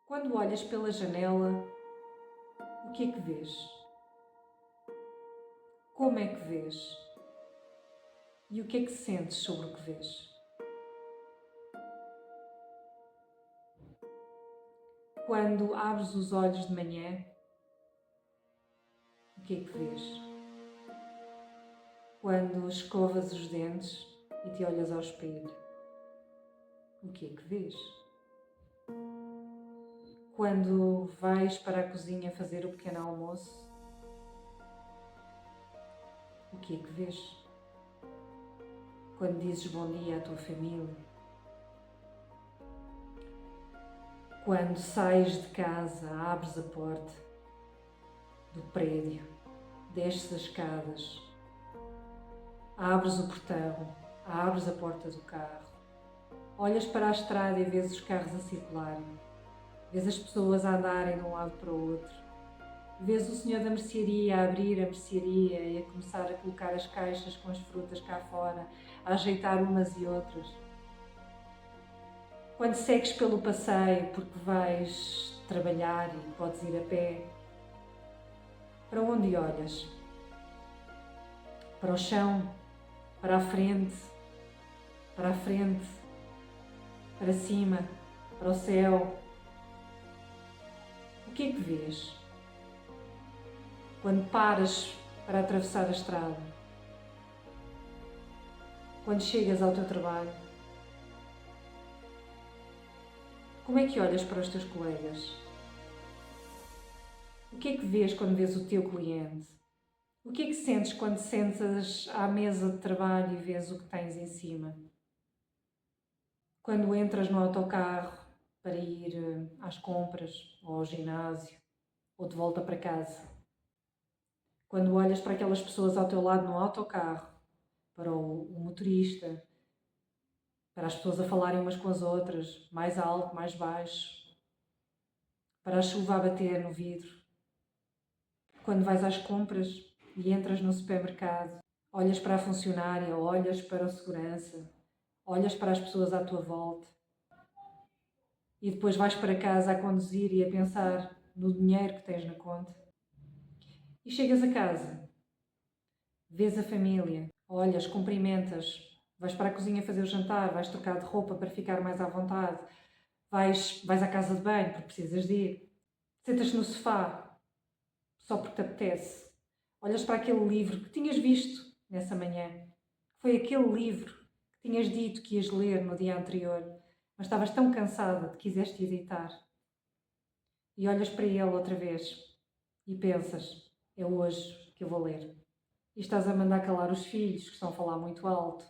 Quando olhas pela janela, o que é que vês? Como é que vês? E o que é que sentes sobre o que vês? Quando abres os olhos de manhã, o que é que vês? Quando escovas os dentes e te olhas ao espelho, o que é que vês? Quando vais para a cozinha fazer o pequeno almoço, o que é que vês? Quando dizes bom dia à tua família, quando sais de casa, abres a porta do prédio, desces as escadas, abres o portão, abres a porta do carro, olhas para a estrada e vês os carros a circularem, vês as pessoas a andarem de um lado para o outro, vês o senhor da mercearia a abrir a mercearia e a começar a colocar as caixas com as frutas cá fora, a ajeitar umas e outras. Quando segues pelo passeio porque vais trabalhar e podes ir a pé, para onde olhas? Para o chão? Para a frente? Para a frente? Para cima? Para o céu? O que é que vês? Quando paras para atravessar a estrada? Quando chegas ao teu trabalho? Como é que olhas para os teus colegas? O que é que vês quando vês o teu cliente? O que é que sentes quando sentas à mesa de trabalho e vês o que tens em cima? Quando entras no autocarro para ir às compras, ou ao ginásio, ou de volta para casa? Quando olhas para aquelas pessoas ao teu lado no autocarro, para o motorista, para as pessoas a falarem umas com as outras, mais alto, mais baixo, para a chuva a bater no vidro. Quando vais às compras e entras no supermercado, olhas para a funcionária, olhas para o segurança, olhas para as pessoas à tua volta e depois vais para casa a conduzir e a pensar no dinheiro que tens na conta. E chegas a casa, vês a família, olhas, cumprimentas, vais para a cozinha fazer o jantar, vais trocar de roupa para ficar mais à vontade, vais à casa de banho porque precisas de ir, sentas-te no sofá só porque te apetece, olhas para aquele livro que tinhas visto nessa manhã, foi aquele livro que tinhas dito que ias ler no dia anterior, mas estavas tão cansada que quiseste hesitar. E olhas para ele outra vez e pensas, é hoje que eu vou ler. E estás a mandar calar os filhos que estão a falar muito alto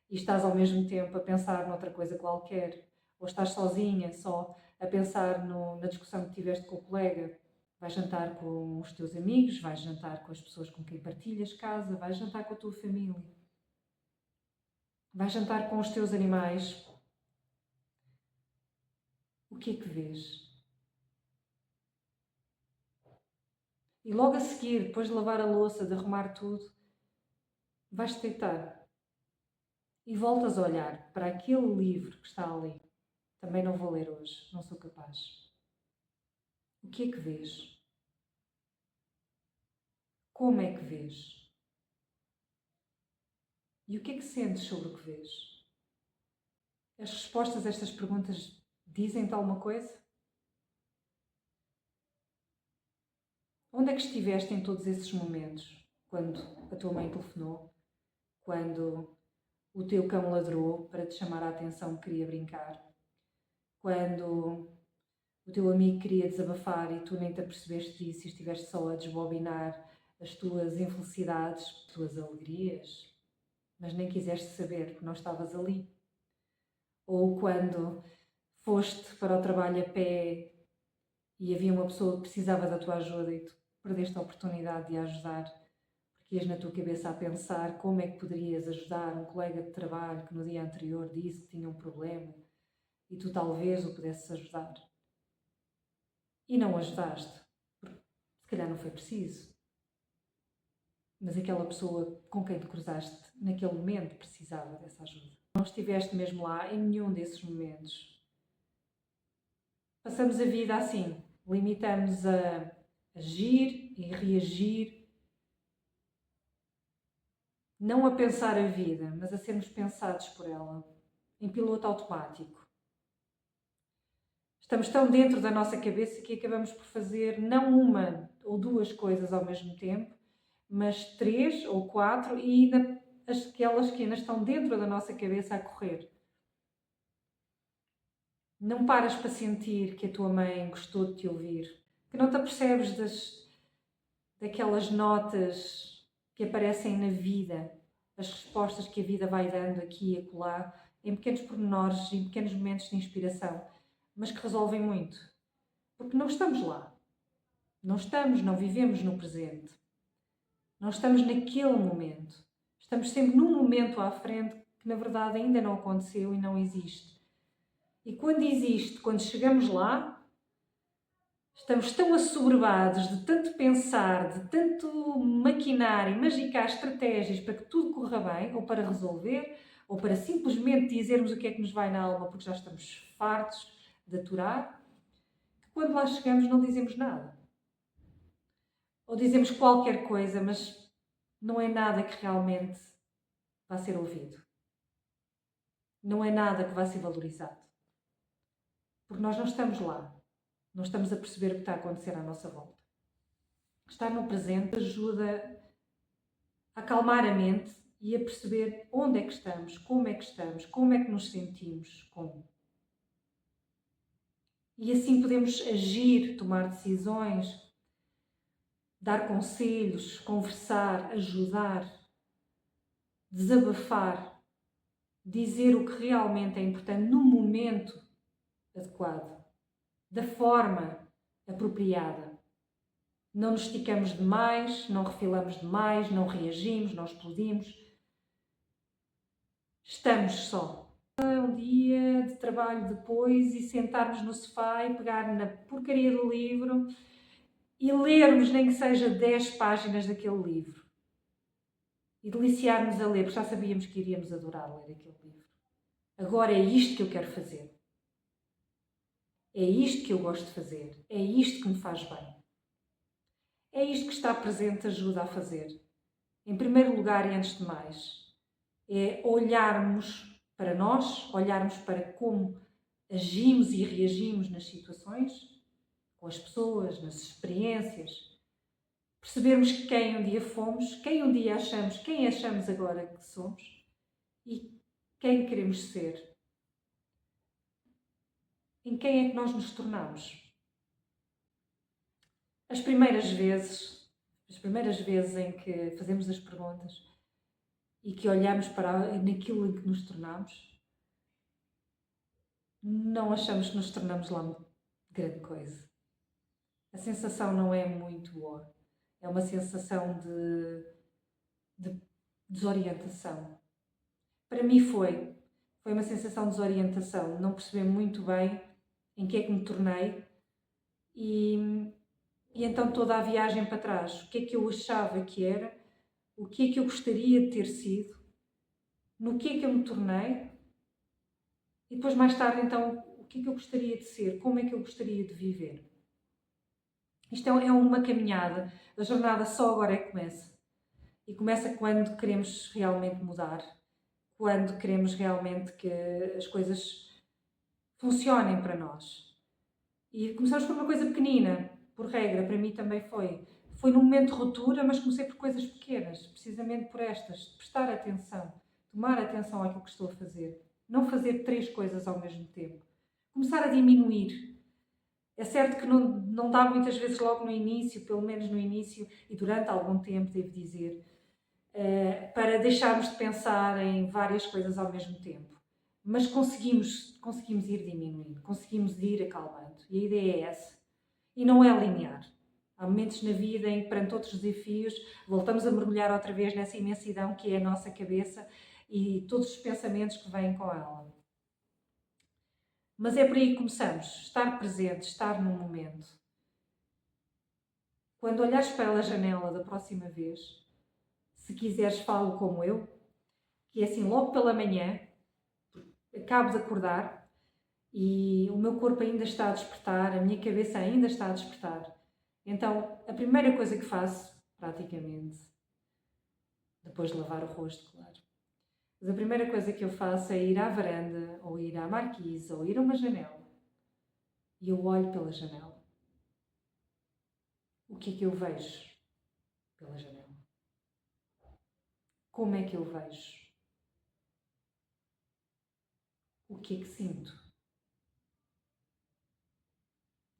e estás ao mesmo tempo a pensar noutra coisa qualquer, ou estás sozinha só a pensar na discussão que tiveste com o colega. Vais jantar com os teus amigos, vais jantar com as pessoas com quem partilhas casa, vais jantar com a tua família, vais jantar com os teus animais. O que é que vês? E logo a seguir, depois de lavar a louça, de arrumar tudo, vais-te deitar e voltas a olhar para aquele livro que está ali. Também não vou ler hoje, não sou capaz. O que é que vês? Como é que vês? E o que é que sentes sobre o que vês? As respostas a estas perguntas dizem-te alguma coisa? Onde é que estiveste em todos esses momentos? Quando a tua mãe telefonou? Quando o teu cão ladrou para te chamar a atenção que queria brincar? Quando o teu amigo queria desabafar e tu nem te apercebeste disso e estiveste só a desbobinar as tuas infelicidades, as tuas alegrias, mas nem quiseste saber porque não estavas ali? Ou quando foste para o trabalho a pé e havia uma pessoa que precisava da tua ajuda e tu perdeste a oportunidade de a ajudar porque ias na tua cabeça a pensar como é que poderias ajudar um colega de trabalho que no dia anterior disse que tinha um problema e tu talvez o pudesses ajudar. E não ajudaste, porque se calhar não foi preciso. Mas aquela pessoa com quem te cruzaste naquele momento precisava dessa ajuda. Não estiveste mesmo lá em nenhum desses momentos Passamos a vida assim, limitamos a agir e reagir, não a pensar a vida, mas a sermos pensados por ela, em piloto automático. Estamos tão dentro da nossa cabeça que acabamos por fazer não uma ou duas coisas ao mesmo tempo, mas 3 ou 4 e ainda aquelas que ainda estão dentro da nossa cabeça a correr. Não paras para sentir que a tua mãe gostou de te ouvir, que não te apercebes daquelas notas que aparecem na vida, as respostas que a vida vai dando aqui e acolá, em pequenos pormenores, em pequenos momentos de inspiração, mas que resolvem muito. Porque não estamos lá. Não vivemos no presente. Não estamos naquele momento. Estamos sempre num momento à frente que na verdade ainda não aconteceu e não existe. E quando existe, quando chegamos lá, estamos tão assoberbados de tanto pensar, de tanto maquinar e magicar estratégias para que tudo corra bem, ou para resolver, ou para simplesmente dizermos o que é que nos vai na alma porque já estamos fartos de aturar, que quando lá chegamos não dizemos nada. Ou dizemos qualquer coisa, mas não é nada que realmente vá ser ouvido. Não é nada que vá ser valorizado. Porque nós não estamos lá. Não estamos a perceber o que está a acontecer à nossa volta. Estar no presente ajuda a acalmar a mente e a perceber onde é que estamos, como é que nos sentimos, como. E assim podemos agir, tomar decisões, dar conselhos, conversar, ajudar, desabafar, dizer o que realmente é importante no momento adequado, da forma apropriada. Não nos esticamos demais, não refilamos demais, não reagimos, não explodimos. Estamos só. Um dia de trabalho depois e sentarmos no sofá e pegar na porcaria do livro e lermos nem que seja 10 páginas daquele livro. E deliciarmos a ler, porque já sabíamos que iríamos adorar ler aquele livro. Agora é isto que eu quero fazer. É isto que eu gosto de fazer. É isto que me faz bem. É isto que estar presente ajuda a fazer. Em primeiro lugar e antes de mais, é olharmos para nós, olharmos para como agimos e reagimos nas situações, com as pessoas, nas experiências, percebermos quem um dia fomos, quem um dia achamos, quem achamos agora que somos e quem queremos ser. Em quem é que nós nos tornamos? As primeiras vezes em que fazemos as perguntas e que olhamos para naquilo em que nos tornamos, não achamos que nos tornamos lá grande coisa. A sensação não é muito boa. É uma sensação de desorientação. Para mim foi uma sensação de desorientação, não perceber muito bem em que é que me tornei e então toda a viagem para trás, o que é que eu achava que era, o que é que eu gostaria de ter sido, no que é que eu me tornei e depois mais tarde então o que é que eu gostaria de ser, como é que eu gostaria de viver. Isto é uma caminhada, a jornada só agora é que começa. E começa quando queremos realmente mudar, quando queremos realmente que as coisas funcionem para nós. E começamos por uma coisa pequenina, por regra, para mim também foi. Foi num momento de ruptura, mas comecei por coisas pequenas, precisamente por estas, de prestar atenção, tomar atenção àquilo que estou a fazer. Não fazer 3 coisas ao mesmo tempo. Começar a diminuir. É certo que não dá muitas vezes logo no início, pelo menos no início e durante algum tempo, devo dizer, para deixarmos de pensar em várias coisas ao mesmo tempo. Mas conseguimos ir diminuindo, conseguimos ir acalmando. E a ideia é essa. E não é linear. Há momentos na vida em que, perante outros desafios, voltamos a mergulhar outra vez nessa imensidão que é a nossa cabeça e todos os pensamentos que vêm com ela. Mas é por aí que começamos. Estar presente, estar no momento. Quando olhares para a janela da próxima vez, se quiseres, falo como eu, que é assim, logo pela manhã, acabo de acordar e o meu corpo ainda está a despertar, a minha cabeça ainda está a despertar. Então, a primeira coisa que faço, praticamente, depois de lavar o rosto, claro, mas a primeira coisa que eu faço é ir à varanda, ou ir à marquise, ou ir a uma janela. E eu olho pela janela. O que é que eu vejo pela janela? Como é que eu vejo? O que é que sinto?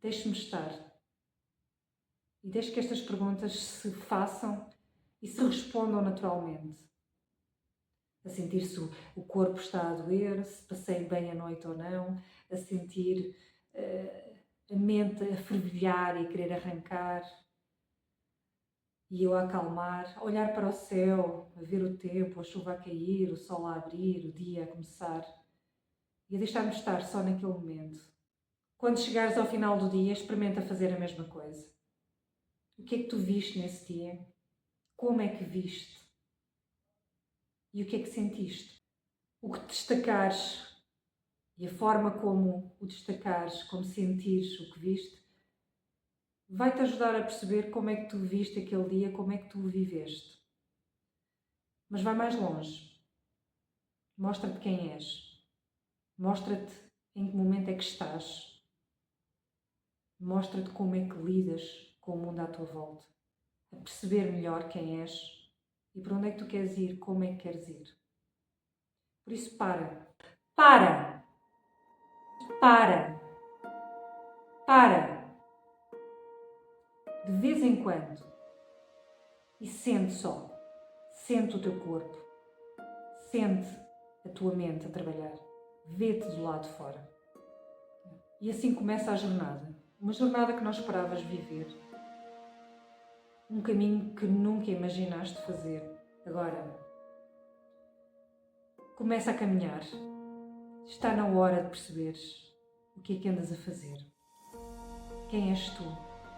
Deixe-me estar. E deixe que estas perguntas se façam e se respondam naturalmente. A sentir se o corpo está a doer, se passei bem a noite ou não, a sentir a mente a fervilhar e a querer arrancar. E eu a acalmar, a olhar para o céu, a ver o tempo, a chuva a cair, o sol a abrir, o dia a começar. E a deixar-me estar só naquele momento. Quando chegares ao final do dia, experimenta fazer a mesma coisa. O que é que tu viste nesse dia? Como é que viste? E o que é que sentiste? O que destacares e a forma como o destacares, como sentires o que viste, vai-te ajudar a perceber como é que tu viste aquele dia, como é que tu o viveste. Mas vai mais longe. Mostra-te quem és. Mostra-te em que momento é que estás. Mostra-te como é que lidas com o mundo à tua volta. A perceber melhor quem és e para onde é que tu queres ir, como é que queres ir. Por isso, para. Para! Para! Para! De vez em quando. E sente só. Sente o teu corpo. Sente a tua mente a trabalhar. Vê-te do lado de fora. E assim começa a jornada. Uma jornada que não esperavas viver. Um caminho que nunca imaginaste fazer. Agora, começa a caminhar. Está na hora de perceberes o que é que andas a fazer. Quem és tu?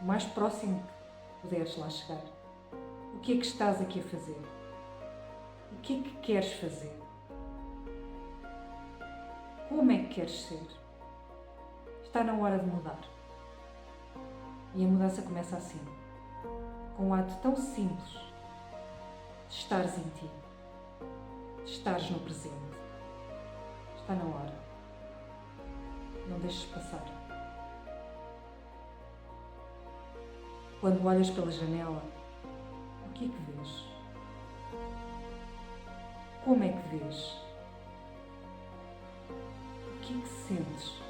O mais próximo que puderes lá chegar. O que é que estás aqui a fazer? O que é que queres fazer? Como é que queres ser? Está na hora de mudar. E a mudança começa assim. Com um ato tão simples de estares em ti. De estares no presente. Está na hora. Não deixes passar. Quando olhas pela janela, o que é que vês? Como é que vês? O que é que sentes?